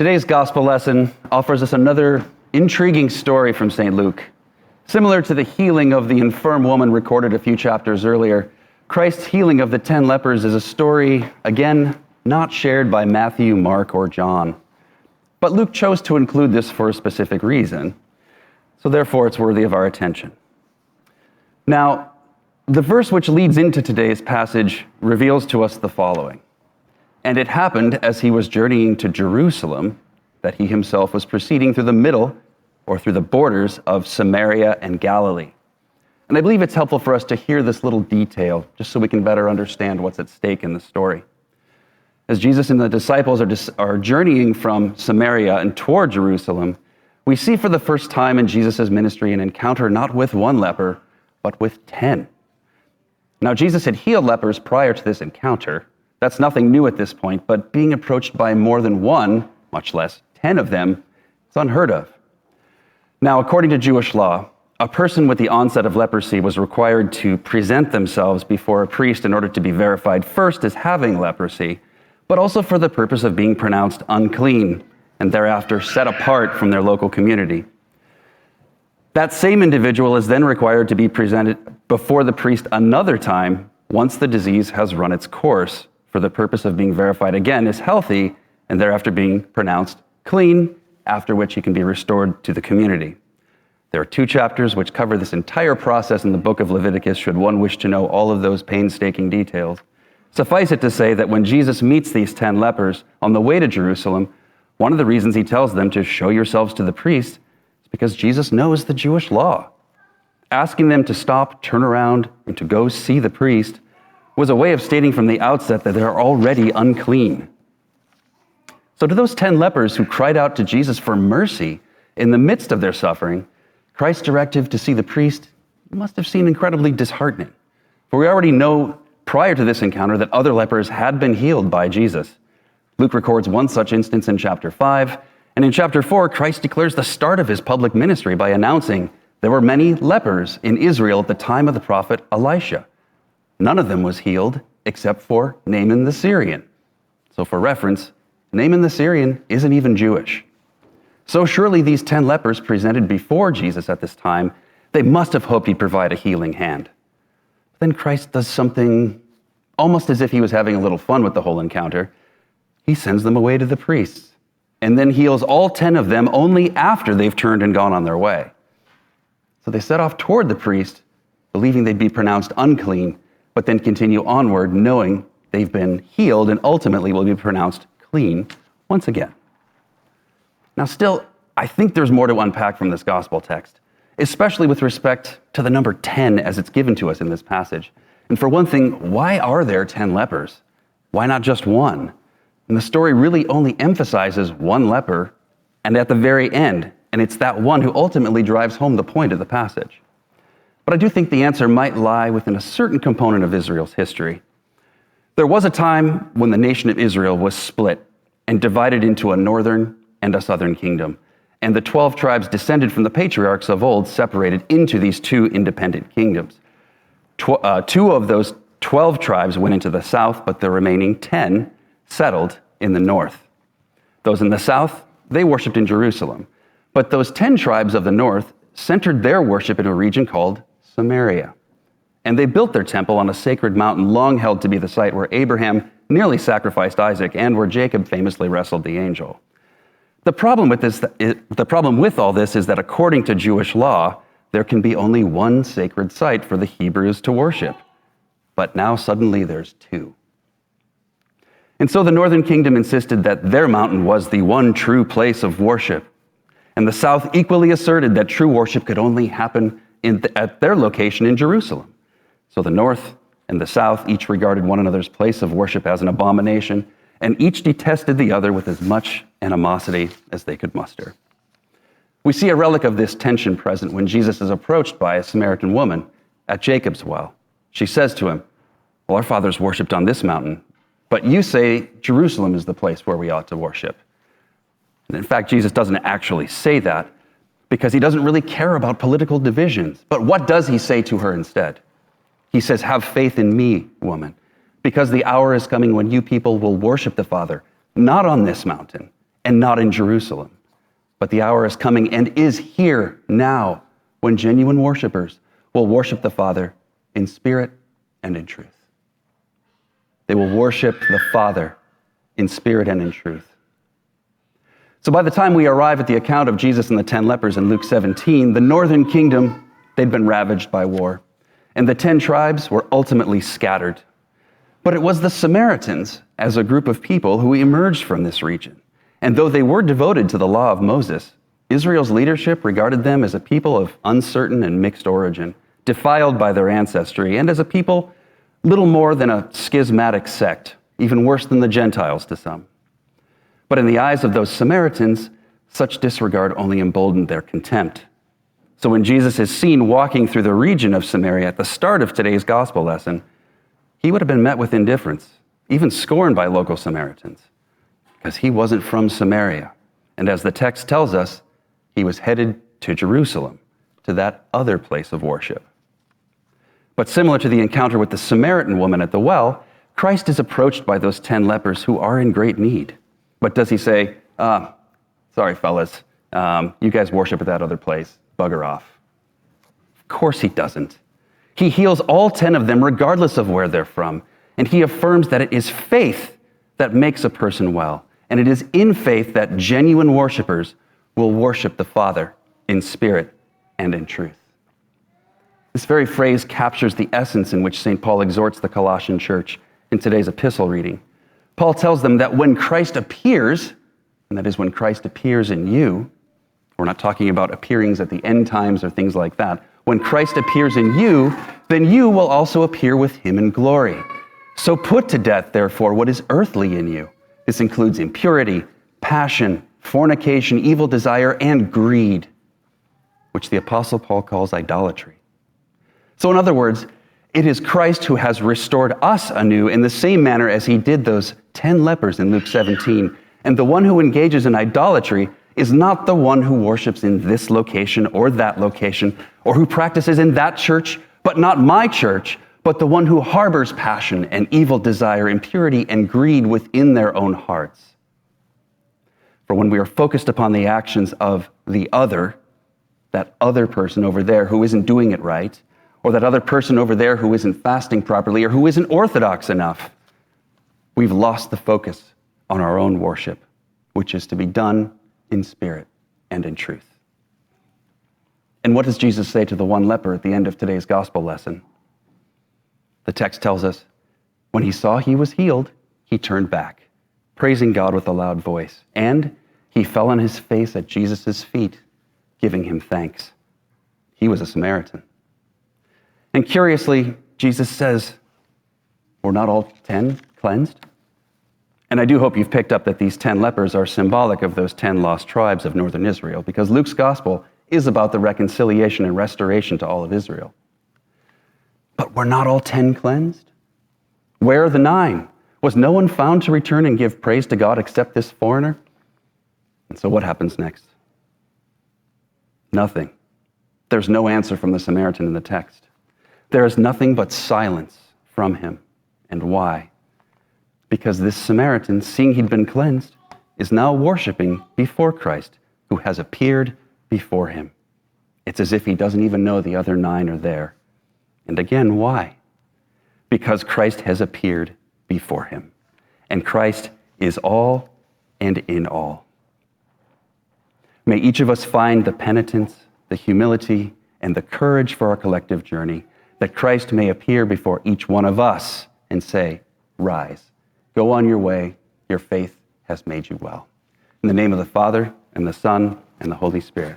Today's gospel lesson offers us another intriguing story from St. Luke. Similar to the healing of the infirm woman recorded a few chapters earlier, Christ's healing of the 10 lepers is a story, again, not shared by Matthew, Mark, or John. But Luke chose to include this for a specific reason, so therefore it's worthy of our attention. Now, the verse which leads into today's passage reveals to us the following. And it happened as he was journeying to Jerusalem that he himself was proceeding through the middle or through the borders of Samaria and Galilee. And I believe it's helpful for us to hear this little detail just so we can better understand what's at stake in the story. As Jesus and the disciples are journeying from Samaria and toward Jerusalem, we see for the first time in Jesus' ministry an encounter not with one leper, but with 10. Now, Jesus had healed lepers prior to this encounter. That's nothing new at this point, but being approached by more than one, much less 10 of them, is unheard of. Now, according to Jewish law, a person with the onset of leprosy was required to present themselves before a priest in order to be verified first as having leprosy, but also for the purpose of being pronounced unclean and thereafter set apart from their local community. That same individual is then required to be presented before the priest another time once the disease has run its course, for the purpose of being verified again as healthy and thereafter being pronounced clean, after which he can be restored to the community. There are 2 chapters which cover this entire process in the book of Leviticus, should one wish to know all of those painstaking details. Suffice it to say that when Jesus meets these 10 lepers on the way to Jerusalem, one of the reasons he tells them to show yourselves to the priest is because Jesus knows the Jewish law. Asking them to stop, turn around, and to go see the priest was a way of stating from the outset that they're already unclean. So to those 10 lepers who cried out to Jesus for mercy in the midst of their suffering, Christ's directive to see the priest must have seemed incredibly disheartening. For we already know prior to this encounter that other lepers had been healed by Jesus. Luke records one such instance in chapter 5, and in chapter 4, Christ declares the start of his public ministry by announcing there were many lepers in Israel at the time of the prophet Elisha. None of them was healed except for Naaman the Syrian. So for reference, Naaman the Syrian isn't even Jewish. So surely these 10 lepers presented before Jesus at this time, they must have hoped he'd provide a healing hand. But then Christ does something almost as if he was having a little fun with the whole encounter. He sends them away to the priests and then heals all 10 of them only after they've turned and gone on their way. So they set off toward the priest, believing they'd be pronounced unclean, but then continue onward knowing they've been healed and ultimately will be pronounced clean once again. Now still, I think there's more to unpack from this gospel text, especially with respect to the number 10 as it's given to us in this passage. And for one thing, why are there 10 lepers? Why not just one? And the story really only emphasizes one leper and at the very end, and it's that one who ultimately drives home the point of the passage. But I do think the answer might lie within a certain component of Israel's history. There was a time when the nation of Israel was split and divided into a northern and a southern kingdom. And the 12 tribes descended from the patriarchs of old separated into these 2 independent kingdoms. 2 of those 12 tribes went into the south, but the remaining 10 settled in the north. Those in the south, they worshiped in Jerusalem. But those 10 tribes of the north centered their worship in a region called Samaria. And they built their temple on a sacred mountain long held to be the site where Abraham nearly sacrificed Isaac and where Jacob famously wrestled the angel. The problem with all this is that according to Jewish law, there can be only one sacred site for the Hebrews to worship. But now suddenly there's 2. And so the northern kingdom insisted that their mountain was the one true place of worship. And the south equally asserted that true worship could only happen at their location in Jerusalem. So the north and the south each regarded one another's place of worship as an abomination, and each detested the other with as much animosity as they could muster. We see a relic of this tension present when Jesus is approached by a Samaritan woman at Jacob's well. She says to him, "Well, our fathers worshipped on this mountain, but you say Jerusalem is the place where we ought to worship." And in fact, Jesus doesn't actually say that because he doesn't really care about political divisions. But what does he say to her instead? He says, "Have faith in me, woman, because the hour is coming when you people will worship the Father, not on this mountain, and not in Jerusalem. But the hour is coming and is here now when genuine worshipers will worship the Father in spirit and in truth. They will worship the Father in spirit and in truth. So by the time we arrive at the account of Jesus and the 10 lepers in Luke 17, the northern kingdom, they'd been ravaged by war, and the 10 tribes were ultimately scattered. But it was the Samaritans, as a group of people, who emerged from this region. And though they were devoted to the law of Moses, Israel's leadership regarded them as a people of uncertain and mixed origin, defiled by their ancestry, and as a people little more than a schismatic sect, even worse than the Gentiles to some. But in the eyes of those Samaritans, such disregard only emboldened their contempt. So when Jesus is seen walking through the region of Samaria at the start of today's gospel lesson, he would have been met with indifference, even scorned by local Samaritans, because he wasn't from Samaria. And as the text tells us, he was headed to Jerusalem, to that other place of worship. But similar to the encounter with the Samaritan woman at the well, Christ is approached by those 10 lepers who are in great need. But does he say, sorry, fellas, you guys worship at that other place, bugger off? Of course he doesn't. He heals all 10 of them regardless of where they're from. And he affirms that it is faith that makes a person well. And it is in faith that genuine worshipers will worship the Father in spirit and in truth. This very phrase captures the essence in which St. Paul exhorts the Colossian church in today's epistle reading. Paul tells them that when Christ appears, and that is when Christ appears in you, we're not talking about appearings at the end times or things like that. When Christ appears in you, then you will also appear with him in glory. So put to death, therefore, what is earthly in you. This includes impurity, passion, fornication, evil desire, and greed, which the Apostle Paul calls idolatry. So in other words, it is Christ who has restored us anew in the same manner as he did those 10 lepers in Luke 17. And the one who engages in idolatry is not the one who worships in this location or that location, or who practices in that church, but not my church, but the one who harbors passion and evil desire, impurity and greed within their own hearts. For when we are focused upon the actions of the other, that other person over there who isn't doing it right, or that other person over there who isn't fasting properly or who isn't orthodox enough, we've lost the focus on our own worship, which is to be done in spirit and in truth. And what does Jesus say to the one leper at the end of today's gospel lesson? The text tells us, when he saw he was healed, he turned back, praising God with a loud voice, and he fell on his face at Jesus' feet, giving him thanks. He was a Samaritan. And curiously, Jesus says, were not all 10 cleansed? And I do hope you've picked up that these 10 lepers are symbolic of those 10 lost tribes of northern Israel, because Luke's gospel is about the reconciliation and restoration to all of Israel. But were not all 10 cleansed? Where are the 9? Was no one found to return and give praise to God except this foreigner? And so what happens next? Nothing. There's no answer from the Samaritan in the text. There is nothing but silence from him. And why? Because this Samaritan, seeing he'd been cleansed, is now worshiping before Christ, who has appeared before him. It's as if he doesn't even know the other 9 are there. And again, why? Because Christ has appeared before him. And Christ is all and in all. May each of us find the penitence, the humility, and the courage for our collective journey, that Christ may appear before each one of us and say, rise, go on your way, your faith has made you well. In the name of the Father, and the Son, and the Holy Spirit.